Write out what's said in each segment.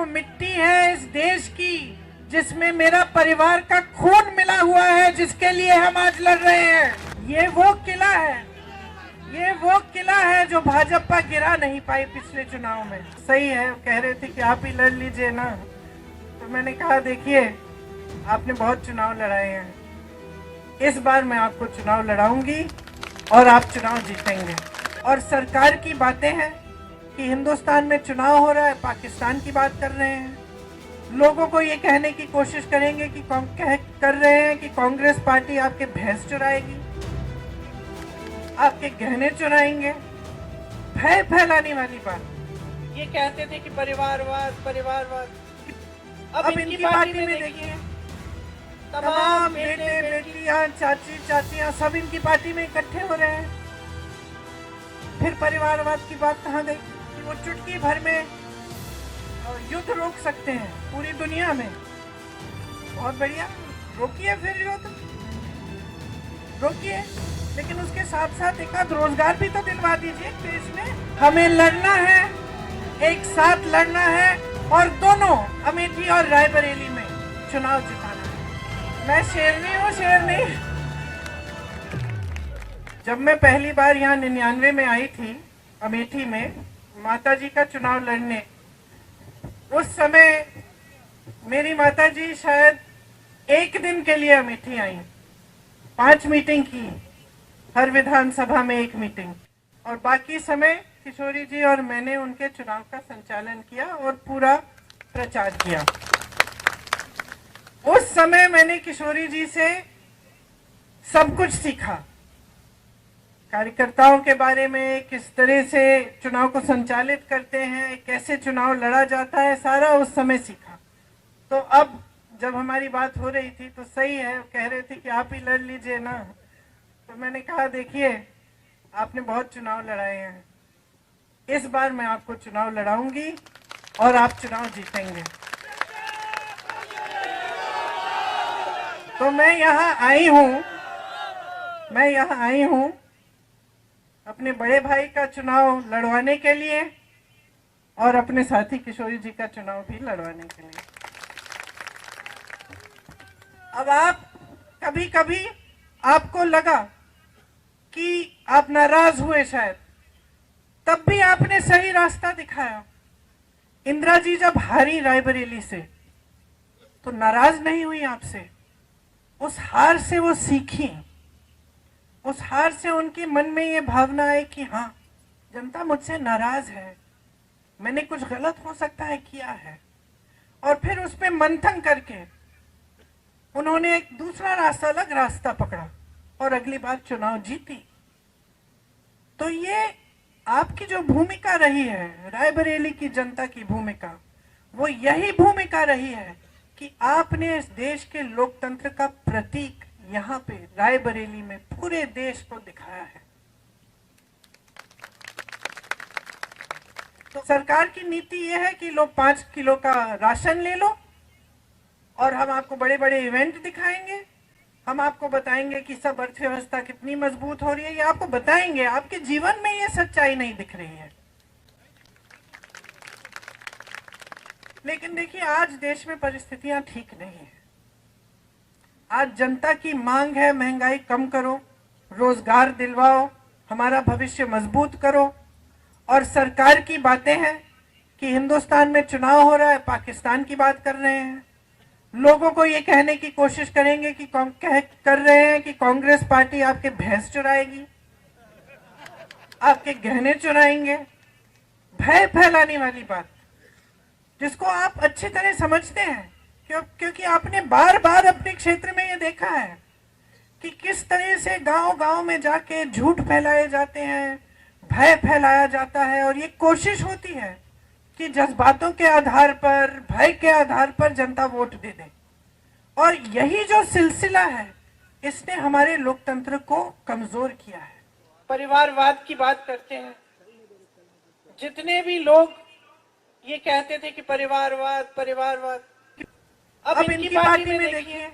मिट्टी है इस देश की जिसमें मेरा परिवार का खून मिला हुआ है, जिसके लिए हम आज लड़ रहे हैं। ये वो किला है, ये वो किला है जो भाजपा गिरा नहीं पाई पिछले चुनाव में। सही है, कह रहे थे कि आप ही लड़ लीजिए ना, तो मैंने कहा देखिए आपने बहुत चुनाव लड़ाए हैं, इस बार मैं आपको चुनाव लड़ाऊंगी और आप चुनाव जीतेंगे। और सरकार की बातें हैं कि हिंदुस्तान में चुनाव हो रहा है, पाकिस्तान की बात कर रहे हैं। लोगों को ये कहने की कोशिश करेंगे कि कर रहे हैं कि कांग्रेस पार्टी आपके भैंस चुराएगी, आपके गहने चुराएंगे। भय फैलाने वाली बात। ये कहते थे कि परिवारवाद परिवारवाद, अब इनकी पार्टी में देखिए तमाम बेटे बेटियां चाची चाचियां सब इनकी पार्टी में इकट्ठे हो रहे हैं। फिर परिवारवाद की बात कहाँ गई कि वो चुटकी भर में युद्ध रोक सकते हैं पूरी दुनिया में। बहुत बढ़िया, रोकिए, फिर युद्ध रोकिए, लेकिन उसके साथ साथ एक आध रोजगार भी तो दिलवा दीजिए देश में। हमें लड़ना है, एक साथ लड़ना है और दोनों अमेठी और रायबरेली में चुनाव जिताना है। मैं शेरनी हूँ, शेरनी। जब मैं पहली बार यहाँ 99 में आई थी अमेठी में माताजी का चुनाव लड़ने, उस समय मेरी माताजी शायद एक दिन के लिए अमेठी आई, 5 मीटिंग की, हर विधानसभा में 1 मीटिंग, और बाकी समय किशोरी जी और मैंने उनके चुनाव का संचालन किया और पूरा प्रचार किया। उस समय मैंने किशोरी जी से सब कुछ सीखा, कार्यकर्ताओं के बारे में, किस तरह से चुनाव को संचालित करते हैं, कैसे चुनाव लड़ा जाता है, सारा उस समय सीखा। तो अब जब हमारी बात हो रही थी तो सही है, कह रहे थे कि आप ही लड़ लीजिए ना, तो मैंने कहा देखिए आपने बहुत चुनाव लड़ाए हैं, इस बार मैं आपको चुनाव लड़ाऊंगी और आप चुनाव जीतेंगे। तो मैं यहाँ आई हूँ अपने बड़े भाई का चुनाव लड़वाने के लिए और अपने साथी किशोरी जी का चुनाव भी लड़वाने के लिए। अब आप कभी आपको लगा कि आप नाराज हुए शायद, तब भी आपने सही रास्ता दिखाया। इंदिरा जी जब हारी रायबरेली से तो नाराज नहीं हुई आपसे, उस हार से वो सीखी, उस हार से उनके मन में ये भावना आई कि हाँ जनता मुझसे नाराज है, मैंने कुछ गलत हो सकता है किया है, और फिर उस पे मंथन करके उन्होंने एक दूसरा रास्ता, अलग रास्ता पकड़ा और अगली बार चुनाव जीती। तो ये आपकी जो भूमिका रही है, रायबरेली की जनता की भूमिका, वो यही भूमिका रही है कि आपने इस देश के लोकतंत्र का प्रतीक यहाँ पे रायबरेली में पूरे देश को दिखाया है। तो सरकार की नीति यह है कि लोग 5 किलो का राशन ले लो और हम आपको बड़े बड़े इवेंट दिखाएंगे, हम आपको बताएंगे कि सब अर्थव्यवस्था कितनी मजबूत हो रही है, ये आपको बताएंगे। आपके जीवन में ये सच्चाई नहीं दिख रही है। लेकिन देखिए आज देश में परिस्थितियां ठीक नहीं है। आज जनता की मांग है महंगाई कम करो, रोजगार दिलवाओ, हमारा भविष्य मजबूत करो, और सरकार की बातें हैं कि हिंदुस्तान में चुनाव हो रहा है, पाकिस्तान की बात कर रहे हैं। लोगों को ये कहने की कोशिश करेंगे कि कर रहे हैं कि कांग्रेस पार्टी आपके भैंस चुराएगी, आपके गहने चुराएंगे। भय फैलाने वाली बात, जिसको आप अच्छी तरह समझते हैं, क्योंकि आपने बार बार अपने क्षेत्र में ये देखा है कि किस तरह से गांव-गांव में जाके झूठ फैलाए जाते हैं, भय फैलाया जाता है, और ये कोशिश होती है कि जज्बातों के आधार पर, भय के आधार पर जनता वोट दे दे। और यही जो सिलसिला है, इसने हमारे लोकतंत्र को कमजोर किया है। परिवारवाद की बात करते हैं, जितने भी लोग ये कहते थे कि परिवारवाद परिवारवाद, अब इनकी पार्टी में देखिए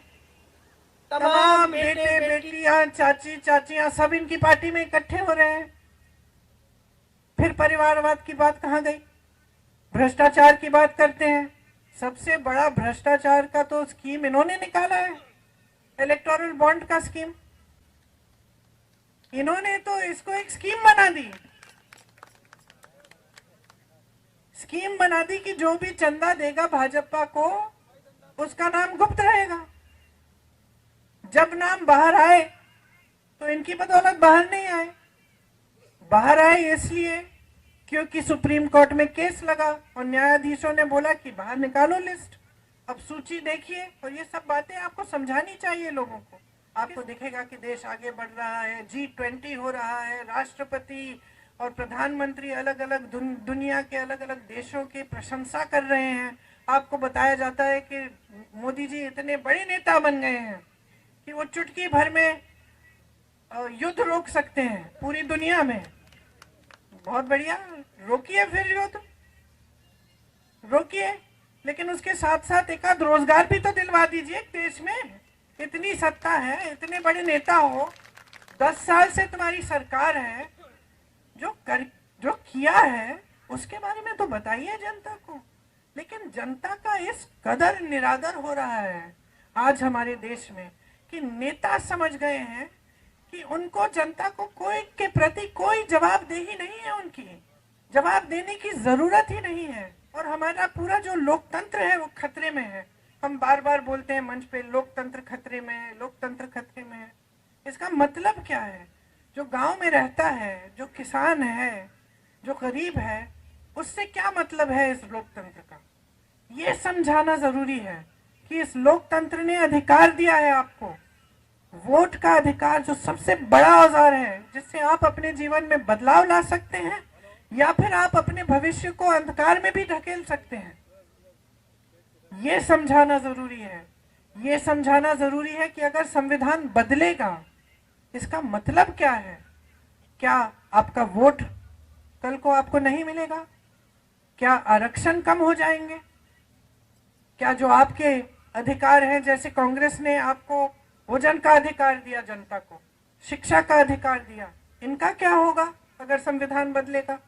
तमाम बेटे बेटियां चाची चाचियां सब इनकी पार्टी में इकट्ठे हो रहे हैं। फिर परिवारवाद की बात कहाँ गई? भ्रष्टाचार की बात करते हैं, सबसे बड़ा भ्रष्टाचार का तो स्कीम इन्होंने निकाला है, इलेक्टोरल बॉन्ड का स्कीम। इन्होंने तो इसको एक स्कीम बना दी, स्कीम बना दी कि जो भी चंदा देगा भाजपा को उसका नाम गुप्त रहेगा। जब नाम बाहर आए तो इनकी बदौलत बाहर नहीं आए। बाहर आए इसलिए क्योंकि सुप्रीम कोर्ट में केस लगा और न्यायाधीशों ने बोला कि बाहर निकालो लिस्ट, अब सूची देखिए। और ये सब बातें आपको समझानी चाहिए लोगों को। आपको दिखेगा कि देश आगे बढ़ रहा है, G20 हो रहा है, राष्ट्रपति और प्रधानमंत्री अलग अलग दुनिया के अलग अलग देशों की प्रशंसा कर रहे हैं। आपको बताया जाता है कि मोदी जी इतने बड़े नेता बन गए हैं कि वो चुटकी भर में युद्ध रोक सकते हैं पूरी दुनिया में। बहुत बढ़िया, रोकिए, फिर युद्ध रोकिए, लेकिन उसके साथ साथ एक आध रोजगार भी तो दिलवा दीजिए देश में। इतनी सत्ता है, इतने बड़े नेता हो, 10 साल से तुम्हारी सरकार है, जो किया है उसके बारे में तो बताइए जनता को। लेकिन जनता का इस कदर निरादर हो रहा है आज हमारे देश में कि नेता समझ गए हैं कि उनको जनता को कोई के प्रति कोई जवाबदेही नहीं है, उनकी जवाब देने की जरूरत ही नहीं है। और हमारा पूरा जो लोकतंत्र है वो खतरे में है। हम बार बार बोलते हैं मंच पे, लोकतंत्र खतरे में है, लोकतंत्र खतरे में है। इसका मतलब क्या है? जो गांव में रहता है, जो किसान है, जो गरीब है, उससे क्या मतलब है इस लोकतंत्र का? ये समझाना जरूरी है कि इस लोकतंत्र ने अधिकार दिया है आपको, वोट का अधिकार, जो सबसे बड़ा औजार है जिससे आप अपने जीवन में बदलाव ला सकते हैं या फिर आप अपने भविष्य को अंधकार में भी ढकेल सकते हैं। ये समझाना जरूरी है। ये समझाना जरूरी है कि अगर संविधान बदलेगा इसका मतलब क्या है? क्या आपका वोट कल को आपको नहीं मिलेगा? क्या आरक्षण कम हो जाएंगे? क्या जो आपके अधिकार हैं, जैसे कांग्रेस ने आपको भोजन का अधिकार दिया, जनता को शिक्षा का अधिकार दिया, इनका क्या होगा अगर संविधान बदलेगा?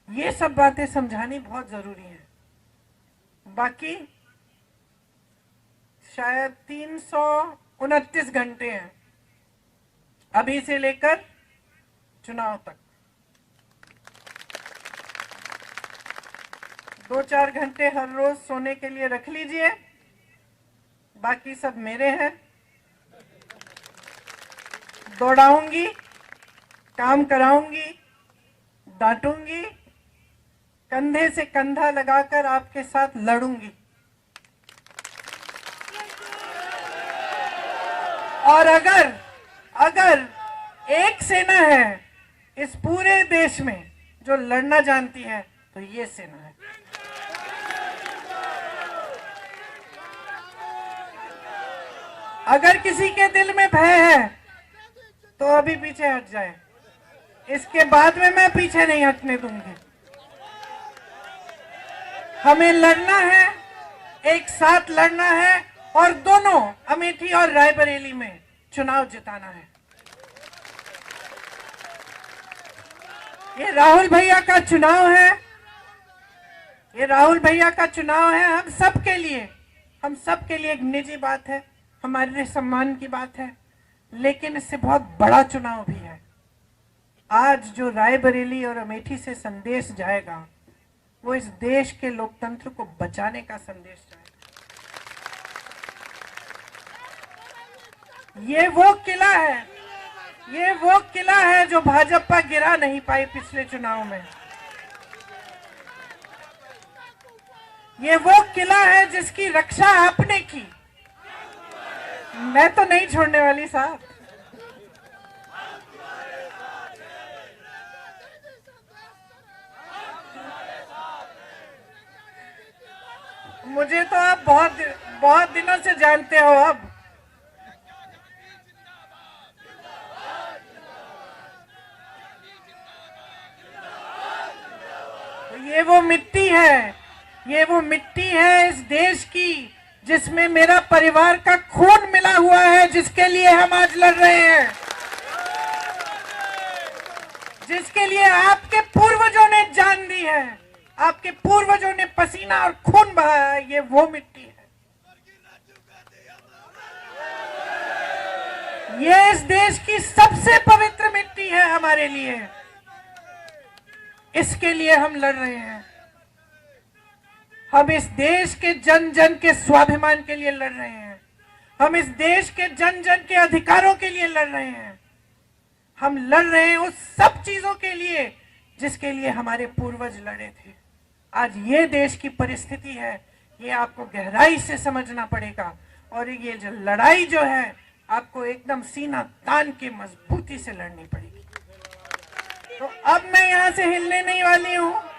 ये सब बातें समझानी बहुत जरूरी है। बाकी शायद 329 घंटे हैं अभी से लेकर चुनाव तक। 2-4 घंटे हर रोज सोने के लिए रख लीजिए, बाकी सब मेरे हैं। दौड़ाऊंगी, काम कराऊंगी, डांटूंगी, कंधे से कंधा लगाकर आपके साथ लड़ूंगी। और अगर एक सेना है इस पूरे देश में जो लड़ना जानती है तो ये सेना है। अगर किसी के दिल में भय है तो अभी पीछे हट जाए, इसके बाद में मैं पीछे नहीं हटने दूंगी। हमें लड़ना है, एक साथ लड़ना है और दोनों अमेठी और रायबरेली में चुनाव जिताना है। ये राहुल भैया का चुनाव है, ये राहुल भैया का चुनाव है। हम सब के लिए एक निजी बात है, हमारे सम्मान की बात है, लेकिन इससे बहुत बड़ा चुनाव भी है। आज जो रायबरेली और अमेठी से संदेश जाएगा वो इस देश के लोकतंत्र को बचाने का संदेश जाएगा। ये वो किला है जो भाजपा गिरा नहीं पाई पिछले चुनाव में। ये वो किला है जिसकी रक्षा आपने की। मैं तो नहीं छोड़ने वाली साहब। मुझे तो आप बहुत दिनों से जानते हो। अब ये वो मिट्टी है इस देश की जिसमें मेरा परिवार का खून मिला हुआ है, जिसके लिए हम आज लड़ रहे हैं, जिसके लिए आपके पूर्वजों ने जान दी है। आपके पूर्वजों ने पसीना और खून बहाया, ये वो मिट्टी है। ये इस देश की सबसे पवित्र मिट्टी है हमारे लिए। इसके लिए हम लड़ रहे हैं। हम इस देश के जन जन के स्वाभिमान के लिए लड़ रहे हैं। हम इस देश के जन जन के अधिकारों के लिए लड़ रहे हैं। हम लड़ रहे हैं उस सब चीजों के लिए जिसके लिए हमारे पूर्वज लड़े थे। आज ये देश की परिस्थिति है, ये आपको गहराई से समझना पड़ेगा। और ये जो लड़ाई जो है, आपको एकदम सीना तान के मजबूती से लड़नी पड़ेगी। तो अब मैं यहां से हिलने नहीं वाली हूं।